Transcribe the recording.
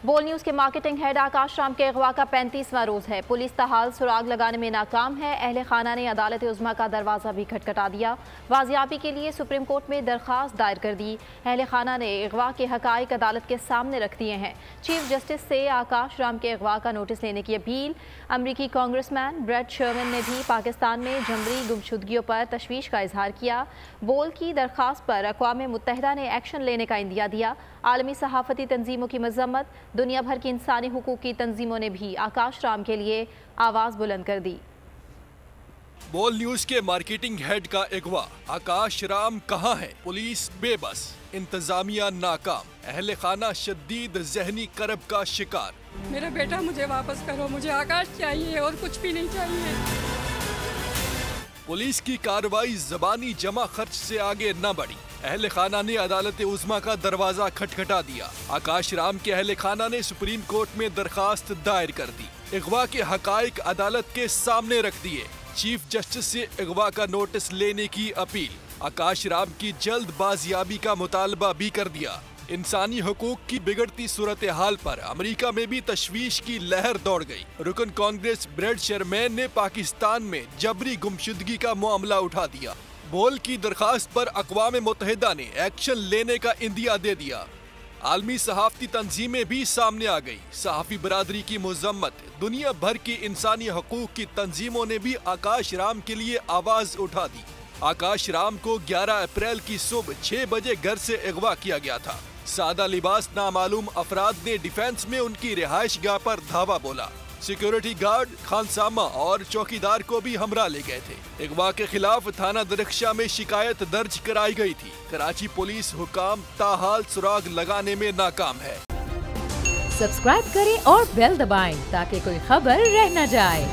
बोल न्यूज के marketing head आकाश राम के अगवा का 35वां रोज है। पुलिस ताहाल सुराग लगाने में नाकाम है। अहले खाना ने अदालत उज़्मा का दरवाजा भी खटखटा दिया। वाजियाबी के लिए सुप्रीम कोर्ट में दरखास्त दायर कर दी। अहले खाना ने अगवा के हकाइक अदालत के सामने रख दिए हैं। चीफ जस्टिस से आकाश राम के अगवा का नोटिस लेने की अपील। अमरीकी कांग्रेसमैन ब्रेट शर्मन ने भी पाकिस्तान में जमरी गुमशुदगियों पर तशवीश का इजहार किया। बोल की दरखास्त पर अक़वाम मुत्तहिदा ने एक्शन लेने का इंदिया दिया। आलमी सहाफ़ती तंजीमों की मज़म्मत, दुनिया भर की इंसानी हुकूक की तंजीमों ने भी आकाश राम के लिए आवाज़ बुलंद कर दी। बोल न्यूज के मार्केटिंग हेड का अगवा आकाश राम कहाँ है? पुलिस बेबस, इंतजामिया नाकाम, अहले खाना शदीद जहनी करब का शिकार। मेरा बेटा मुझे वापस करो, मुझे आकाश चाहिए और कुछ भी नहीं चाहिए। पुलिस की कार्रवाई ज़बानी जमा खर्च से आगे न बढ़ी। अहले खाना ने अदालत उज़्मा का दरवाजा खटखटा दिया। आकाश राम के अहले खाना ने सुप्रीम कोर्ट में दरखास्त दायर कर दी। अगवा के हकाइक अदालत के सामने रख दिए। चीफ जस्टिस से अगवा का नोटिस लेने की अपील। आकाश राम की जल्द बाजियाबी का मुतालबा भी कर दिया। इंसानी हुकूक की बिगड़ती सूरत हाल पर अमेरिका में भी तशवीश की लहर दौड़ गई। रुकन कांग्रेस ब्रेट शर्मैन ने पाकिस्तान में जबरी गुमशुदगी का मामला उठा दिया। बोल की दरखास्त पर अक़वाम मुत्तहिदा ने एक्शन लेने का इंदिया दे दिया। आलमी सहाफ़ती तंजीमें भी सामने आ गई। सहाफ़ी बरादरी की मुज़म्मत, दुनिया भर की इंसानी हुकूक की तंजीमों ने भी आकाश राम के लिए आवाज़ उठा दी। आकाश राम को 11 अप्रैल की सुबह 6 बजे घर से अगवा किया गया था। सादा लिबास नामालूम अफराद ने डिफेंस में उनकी रिहाइश गाह पर धावा बोला। सिक्योरिटी गार्ड, खानसामा और चौकीदार को भी हमरा ले गए थे। अगवा के खिलाफ थाना दरख्शा में शिकायत दर्ज कराई गई थी। कराची पुलिस हुकाम ताहाल सुराग लगाने में नाकाम है। सब्सक्राइब करें और बेल दबाएं ताकि कोई खबर रह न जाए।